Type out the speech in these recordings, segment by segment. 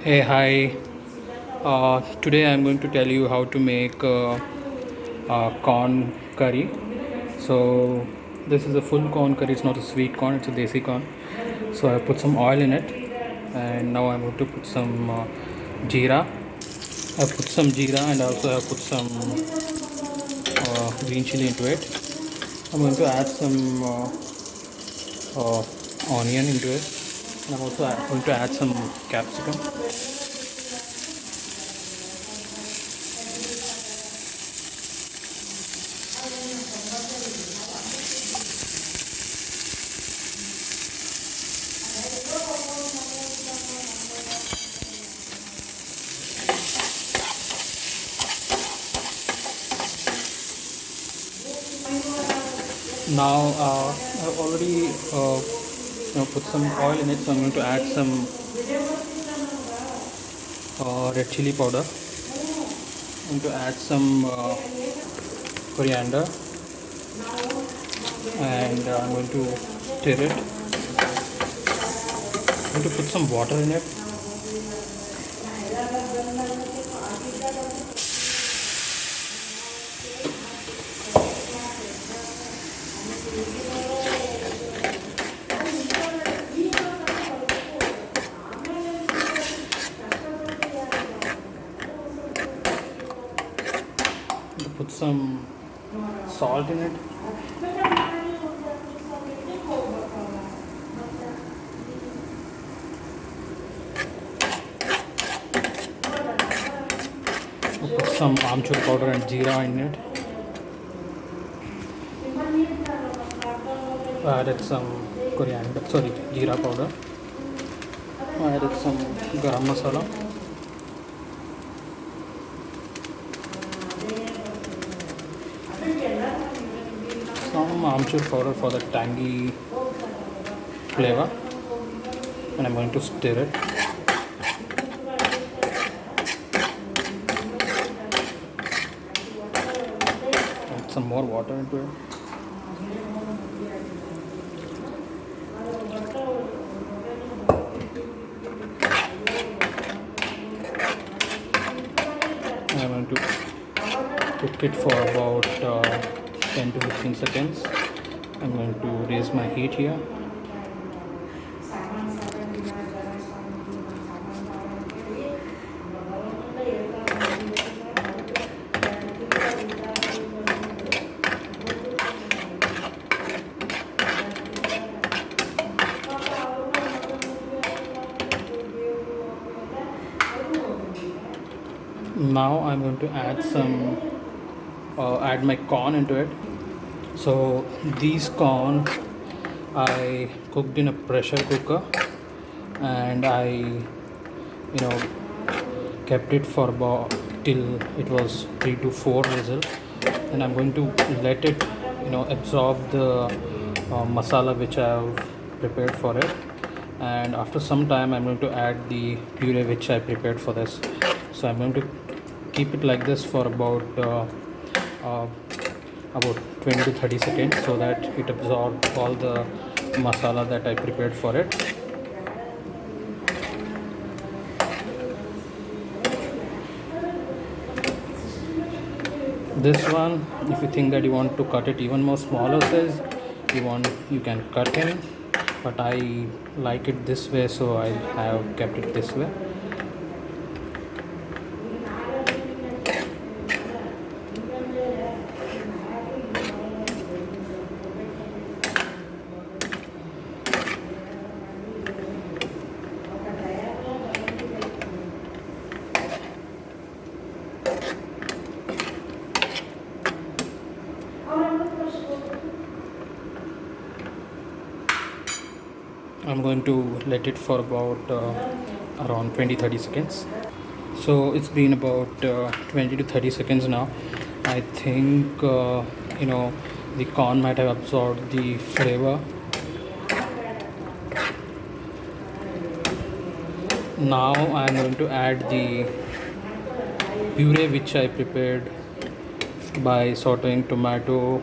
Hey, hi. Today I'm going to tell you how to make corn curry. So, this is a full corn curry, it's not a sweet corn, it's a desi corn. So, I put some oil in it, and now I'm going to put some jeera. I put some jeera and also I put some green chili into it. I'm going to add some onion into it, and I'm also going to add some capsicum. Now I've already put some oil in it, so I'm going to add some red chili powder. I'm going to add some coriander, and I'm going to stir it. I'm going to put some water in it. I'm going to put some salt in it. I'll put some amchur powder and jeera in it. I added some coriander, sorry, jeera powder. I added some garam masala. Some amchur powder for the tangy flavor, and I'm going to stir it. Add some more water into it. And I'm going to cook it for about 10 to 15 seconds. I'm going to raise my heat here. Now I'm going to add my corn into it. So these corn I cooked in a pressure cooker, and I kept it for about till it was 3 to 4 whistles, and I'm going to let it absorb the masala which I have prepared for it. And after some time I'm going to add the puree which I prepared for this. So I'm going to keep it like this for uh, about 20 to 30 seconds, so that it absorbs all the masala that I prepared for it. This one, if you think that you want to cut it even more smaller size, you can cut in, but I like it this way, so I have kept it this way. I'm going to let it for about around 20-30 seconds. So it's been about 20 to 30 seconds now. I think the corn might have absorbed the flavor. Now I'm going to add the puree which I prepared by sauteing tomato,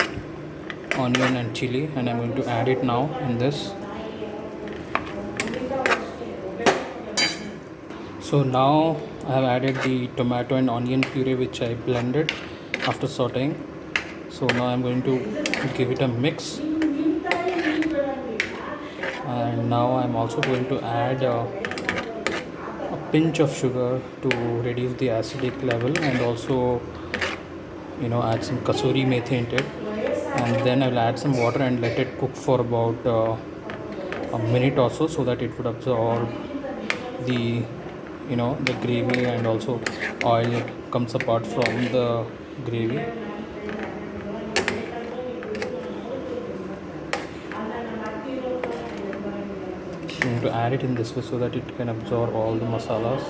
onion and chili, and I'm going to add it now in this. So now I have added the tomato and onion puree which I blended after sauteing. So now I'm going to give it a mix, and now I'm also going to add a pinch of sugar to reduce the acidic level, and also add some kasuri methi into it. And then I'll add some water and let it cook for about a minute or so that it would absorb the the gravy, and also oil comes apart from the gravy. I'm going to add it in this way so that it can absorb all the masalas.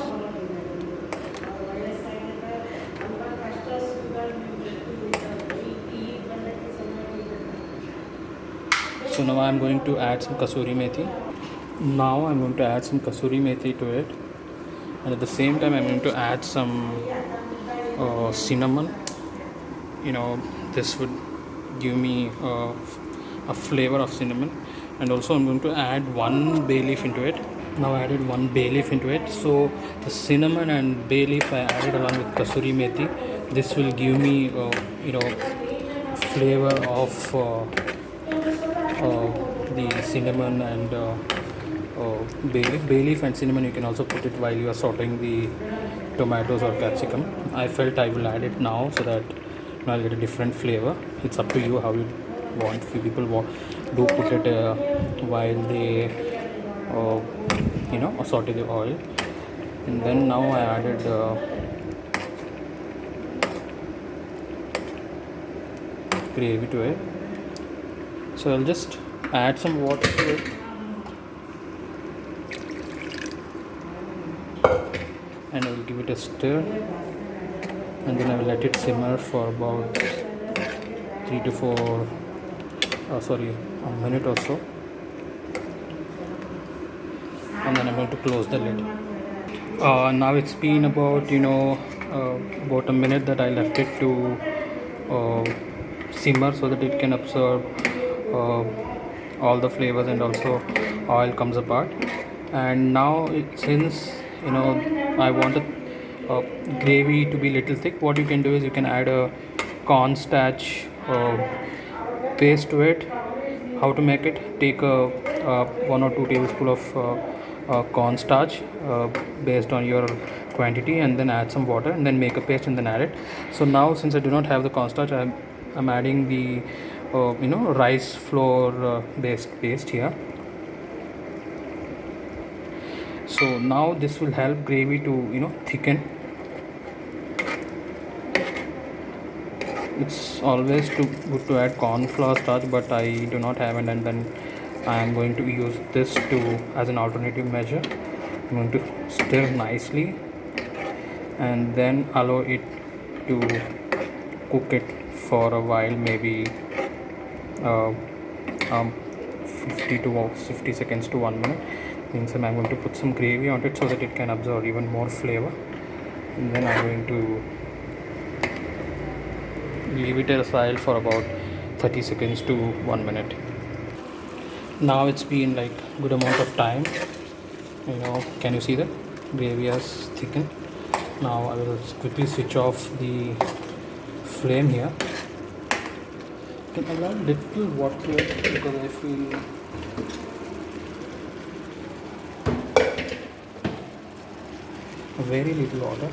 So now I'm going to add some kasuri methi. Now I'm going to add some kasuri methi to it, and at the same time I'm going to add some cinnamon. This would give me a flavor of cinnamon. And also I'm going to add one bay leaf into it. Now I added one bay leaf into it. So the cinnamon and bay leaf I added along with kasuri methi. This will give me flavor of the cinnamon and bay leaf. Bay leaf and cinnamon you can also put it while you are sauteing the tomatoes or capsicum. I felt I will add it now so that I'll get a different flavor. It's up to you how you want. Few people do put it while they saute the oil. And then now I added gravy to it. So I'll just add some water to it, and I will give it a stir, and then I will let it simmer for about 3 to 4 a minute or so, and then I'm going to close the lid. Now it's been about about a minute that I left it to simmer so that it can absorb all the flavors, and also oil comes apart. And now since I want the gravy to be little thick, what you can do is you can add a cornstarch paste to it. How to make it? Take a 1 or 2 tablespoon of cornstarch based on your quantity, and then add some water, and then make a paste and then add it. So now since I do not have the cornstarch, I'm adding the rice flour based paste here. So now this will help gravy to thicken. It's always good to add corn flour starch, but I do not have it, and then I am going to use this as an alternative measure. I'm going to stir nicely and then allow it to cook it for a while, maybe 50 to 50 seconds to 1 minute. Means I'm going to put some gravy on it so that it can absorb even more flavor, and then I'm going to leave it aside for about 30 seconds to 1 minute. Now it's been like good amount of time. Can you see that gravy has thickened? Now I will quickly switch off the flame here. Can I add little water because I feel very little water.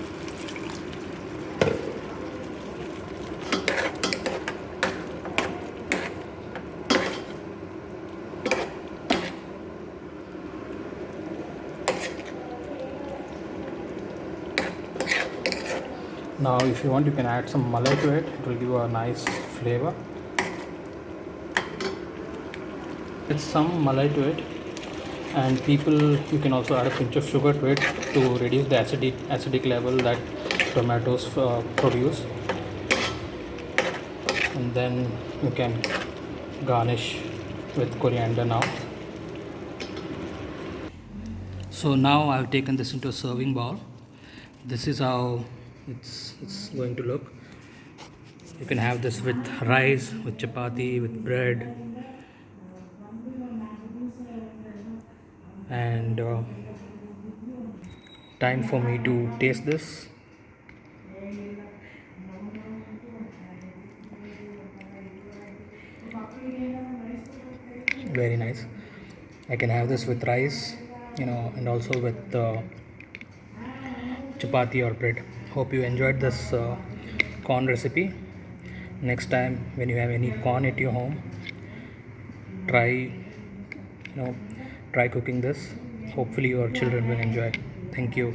Now if you want, you can add some malai to it. It will give a nice flavor. It's some malai to it, and you can also add a pinch of sugar to it to reduce the acidic level that tomatoes produce. And then you can garnish with coriander now. So now I've taken this into a serving bowl. This is how it's going to look. You can have this with rice, with chapati, with bread, and time for me to taste this. Very nice. I can have this with rice, and also with chapati or bread. Hope you enjoyed this corn recipe. Next time when you have any corn at your home, try try cooking this. Hopefully your children will enjoy. Thank you.